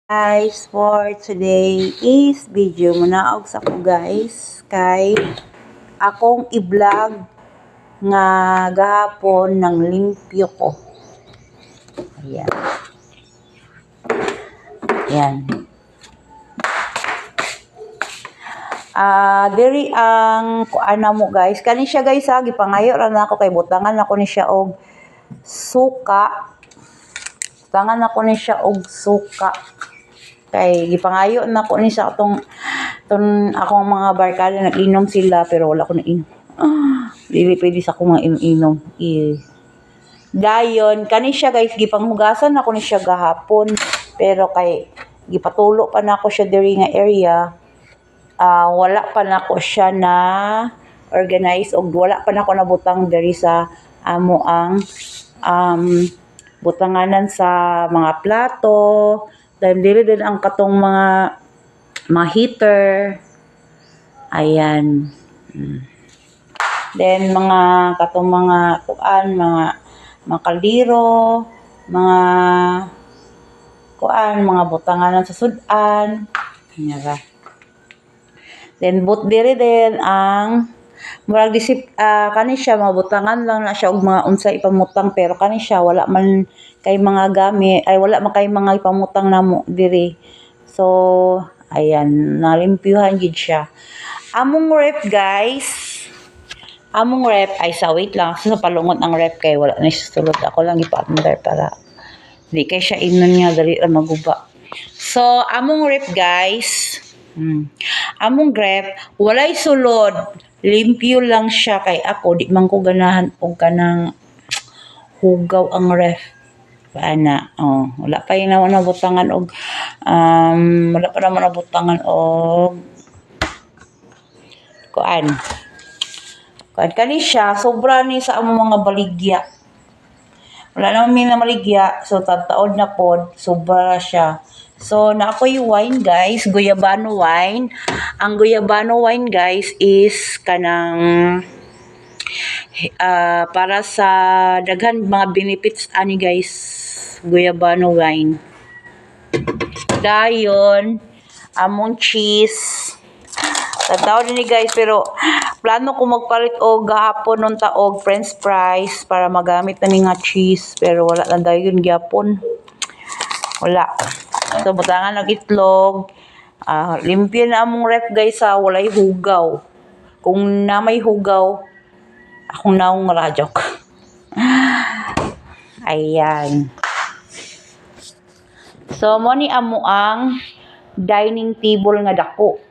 Guys, for today is video manaog sa ko guys kay akong i-vlog nga gahapon ng limpyo ko. Ayan. Ayan. Diri ang kuana mo guys. Kani siya guys gipangayo ra na ako kay butangan ako ni siya og suka. Butangan ako ni siya og suka. Kay gipangayo na ko ni sa atong akong mga barkada nag-inom sila pero wala ko na inom. Dili pwede sa akong mga inom. Dayon kani siya guys gipanghugasan ako ni siya gahapon pero kay gipatulo pa na ako siya diri nga area. Wala pa na ko siya na organize og wala pa na ko nabutang diri sa amo ang butanganan sa mga plato. Dahil dili din ang katong mga heater. Ayan. Then mga katong mga kuan, mga kaldero, mga butanganan sa sudan. Nga. Then diri din ang murag kani siya mga butangan lang na siya og mga unsa ipamutang pero kani siya wala man kay mga gamit ay wala man kay mga ipamutang namo diri. So ayan, nalimpyuhan gid siya. Among rep guys. Among rep ay wait lang sa palungot ang rep kay wala na siya sulod. Ako lang ipa-under para di kay siya inon nga dali ra maguba. So among rep guys. Among rep walay sulod. Limpyo lang siya kay ako di man ko ganahan og kanang hugaw ang ref. Ana, wala pa yun naman nabutangan og wala pa naman nabutangan og kuan kani siya sobra ni sa among mga baligya. Wala naman mi na maligya so tataod na pod sobra siya. So na ako'y wine guys, Guyabano wine. Ang Guyabano wine guys is kanang para sa daghan mga benefits ani guys Guyabano wine. Dayon among cheese. Tataw din ni guys pero plano ko magpalit og gahapon nung taog french fries para magamit na nga cheese pero wala na dayon gyapon. Wala. So butangan og itlog. Limpyo na among ref guys walay hugaw. Kung na may hugaw akong naong radyok. Ayan. So, mo ni amo ang dining table nga dako.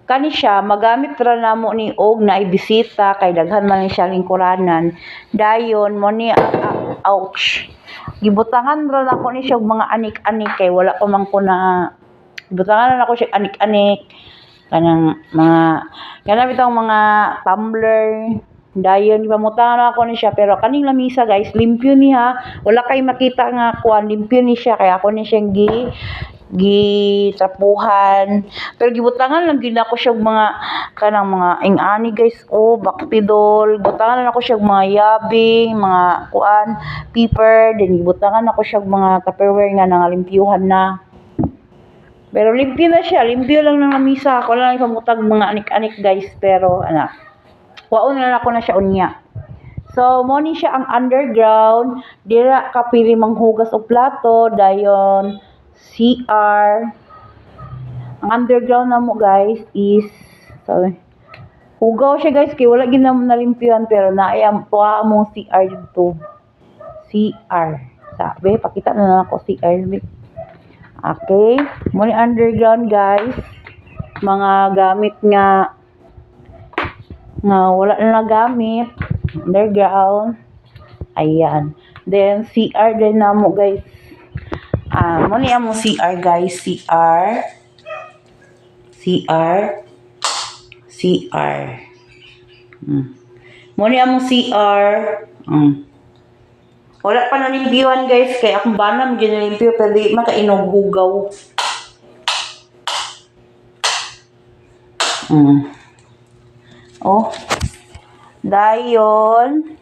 Kani siya, magamit ra namo ni og na ibisita kay daghan man siya lingkuranan. Dayon mo ni ouch. Gibutangan ra nako ni siya og mga anik-anik kay wala pa man ko na gibutangan na ako siya anik-anik. Kanang bitong mga tumbler. Dayon pamutangan ako ni siya pero kaning lamisa guys limpyo niya wala kay makita nga kuan limpyo ni siya kaya ako ni siyang trapuhan pero gibutangan lang gid ako siya mga kanang mga ingani guys baktidol butangan ako siya mga yabing mga kuan paper then gibutangan ako siya mga tupperware nga nangalimpyuhan na. Pero limpyo na siya, limpyo lang ng lamisa. Ako lang ipamutag mga anik-anik guys. Pero, waon na ako na siya unya. So, mo ni siya ang underground. Dira kapili manghugas og plato. Dayon, CR. Ang underground na mo guys is, hugaw siya guys. Kaya wala ginam na limpyuhan. Pero naayam, tuwa mong CR dito. CR. Sabi, pakita na ako CR. Okay, muna underground guys. Mga gamit nga wala na nagamit. Underground. Ayan. Then CR din na mo guys. Muna mo CR guys. CR. Muna mo CR. Wala pa nalimpyuhan guys kay akong banam ginalimpyo pero di makainog hugaw. Dayon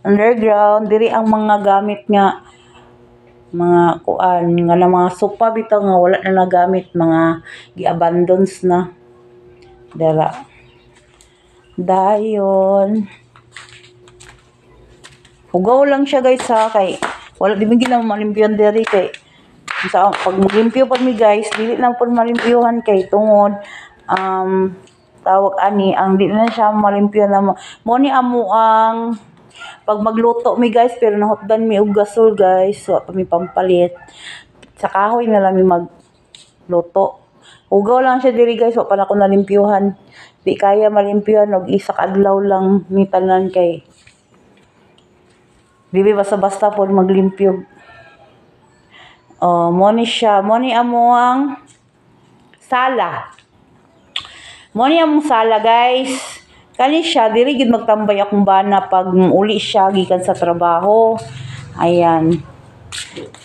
underground diri ang mga gamit nga mga kuan nga na mga sopa bitaw nga wala na nagamit, mga gi-abandons na dara. Dayon hugaw lang siya guys ha, kay wala di man gina malimpyon diri kay sa pag maglimpyo pa mi guys dili na pud malimpyohan kay tungod tawag ani ang di na siya malimpyo na mo ni amo ang pag magluto mi guys pero nahutdan mi og gasol guys, so pa mi pampalit sa kahoy na lang mi magluto. Hugaw lang siya diri guys, wa pa na ko nalimpyohan, di kaya malimpyohan og isa ka adlaw lang mi tanan kay dili basta-basta po maglimpyo. Mo ni siya, mo ni amo ang sala. Mo ni among sala guys. Kani siya dili gid magtambay akong bana pag uli siya gikan sa trabaho. Ayan.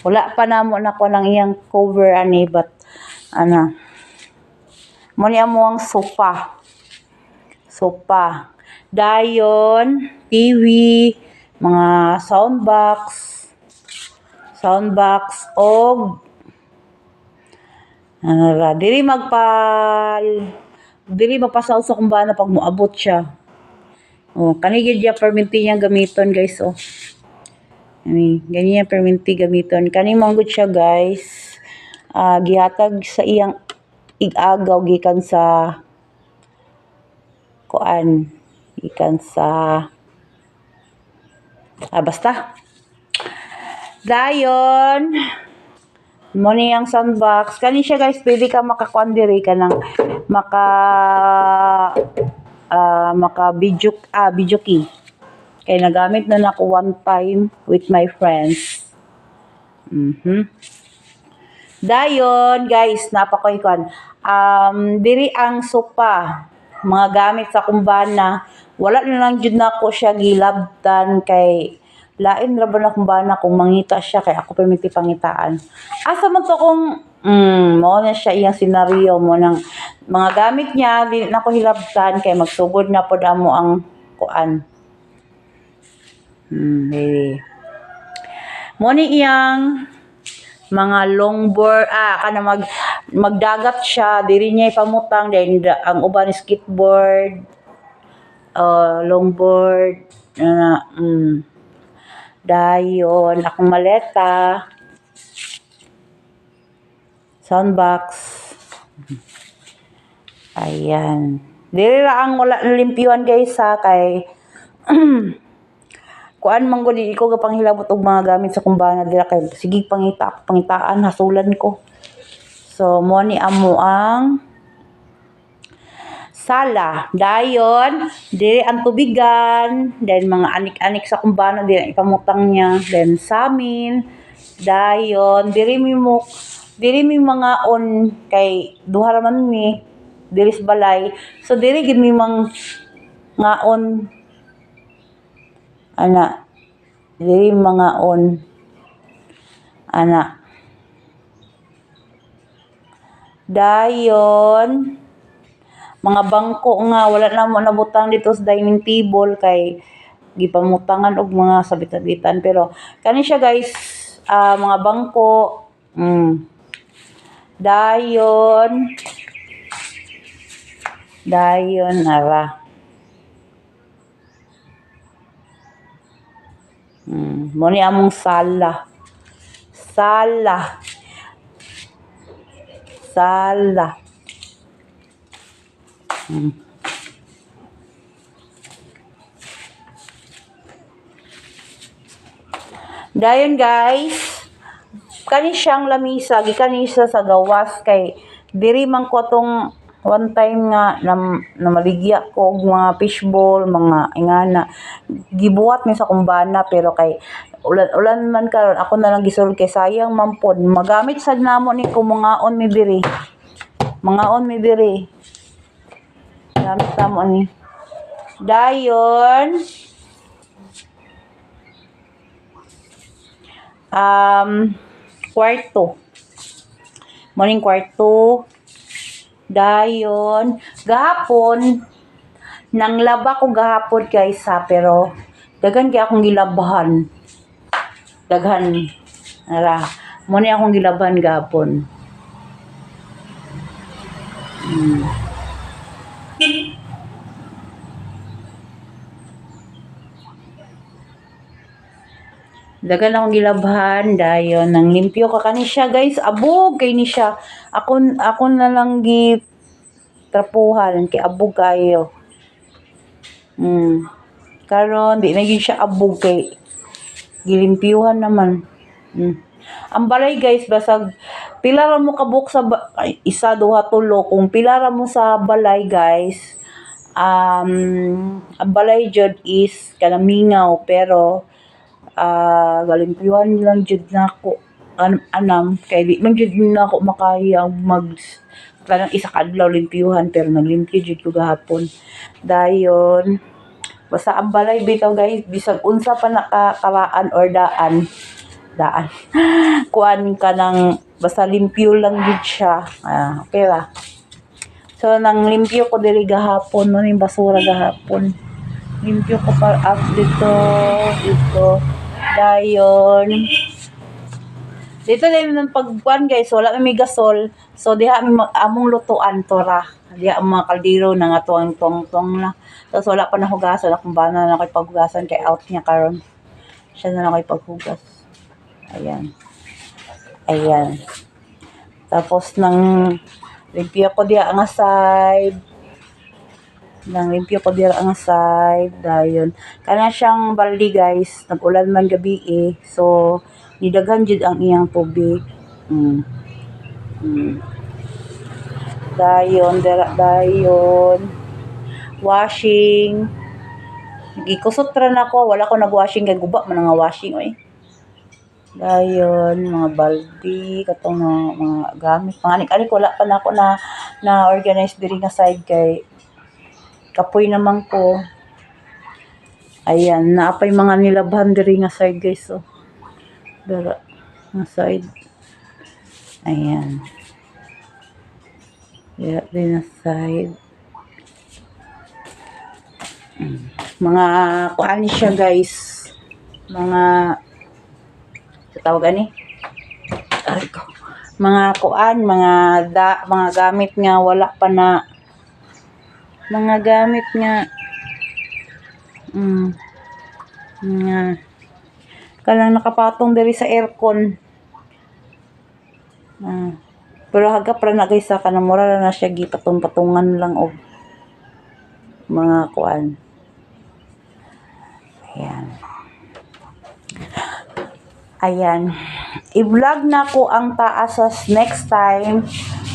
Wala pa namo nako nang iyang cover ani but ana. Mo ni amo ang sofa. Sofa. Dayon, TV, mga soundbox og dili mapasaw sa kumbana pag moabot siya. Kani gid ya perminti niya gamiton guys ganyan perminti gamiton. Kani manggod siya guys. Gihatag sa iyang igagaw gikan sa kuan, gikan sa basta. Dayon mo ni ang soundbox. Kani siya guys, pwede ka makakuan diri ka nang maka video key. Kay nagamit na nako one time with my friends. Dayon guys, napakoy kuan. Diri ang sopa, mga gamit sa kumbana, wala na lang jud nako siya gilabtan kay lain ra ba na kumbana kung mangita siya kay ako perminti pangitaan. Asa man to kung mao na siya iyang senaryo mo nang mga gamit niya dili na ko hilabtan kay magsugod na pod amo ang kuan. Mo ni iyang mga longboard kana magdagat siya diri niya ipamutang then ang uban skateboard, longboard dayon akong maleta, soundbox. Ayan. Dili ra ang wala nalimpyuhan guys ha kay kuan man gud ko gapanghilabot og mga gamit sa kumbana dira kay sige pangitaan hasulan ko. So mo ni amo ang sala. Dayon diri ang tubigan, then mga anik-anik sa kumbana diri ipamutang niya, then samin. Dayon diri mi mga on kay duha ra man mi diri sa balay. So diri gid mi ngaon diri mga on dayon mga bangko nga wala na mo nabutang dito sa dining table kay gipamutangan og mga sabit-sabitan pero kani siya guys mga bangko dayon mo ni among sala dayon guys kani siyang lamisa gikanisa sa gawas kay diri man ko tong one time nga na maligya ko og mga fishball mga ingana gibuhat mi sa kumbana pero kay ulan man karon ako na lang gisulod kay sayang man pod magamit sad namo ni ko mga on mi diri gamit namo ni dayon kwarto morning kwarto dayon gahapon nang laba ko gahapon guys ha pero daghan kay akong gilabahan daghan Ara, mo ni akong gilaban gapon. Dagan akong gilabhan dayon nang limpyo ka kani siya guys, abog kay ni siya. Ako na lang gi trapuhan kay abog kayo. Karon di na gyud siya abog kay gilimpyuhan naman. Ang balay guys basag pila ra mo kabuk sa isa, duha, tulo. Kung pila ra mo sa balay guys, ang balay jud is kanamingaw pero galimpyuhan lang jud nako anam kay di man jud nako makaya kanang isa ka adlaw limpyuhan pero naglimpyo jud ko gahapon. Dayon basta ang balay bitaw guys bisag unsa pa nakakaraan or daan kuan ka ng basta limpyo lang gid siya. Okay ra. So nang limpyo ko diri gahapon no ning basura gahapon. Limpyo ko pa up dito. Dayon dito din ng pagkuan guys, wala may gasol. So diha among lutuan tora. Diha ang mga kaldero na nga tuwang na. Tapos wala pa nahugasan akong bana na kay paghugasan kay out niya karon. Siya na lang kay paghugas. Ayan. Tapos nang limpyo ko diha ang side. Dayon kana siyang baldi guys, nag-ulan man gabi so nidaghan jud ang iyang tubig. Dayon washing. Gikusot ra nako, wala ko nag-washing kay guba man nga washing oy. Dayon mga baldi katong mga gamit panganik-anik wala pa nako na organize diri nga side kay kapoy naman ko. Ayan, naapay mga nilabhan diri nga side guys. So, dara nga side. Ayan. Diri nga side. Mga kuan siya guys. Mga tawag ani? Mga kuan, mga gamit nga wala pa na mga gamit nga kanang nakapatong diri sa aircon. Pero hagap ra na guys kanang mura na siya gipatong-patungan lang og mga kuan. Ayan. I-vlog na ko ang taas sa next time.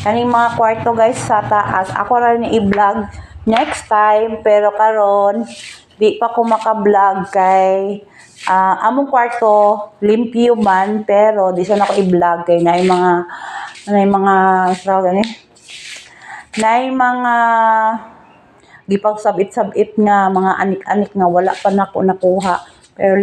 Kaning mga kwarto guys sa taas. Ako ra ni i-vlog next time pero karon di pa ko maka-vlog kay among kwarto limpyo man pero di sa nako i-vlog kay naay mga gipagsabit-sabit nga mga anik-anik nga wala pa nako nakuha pero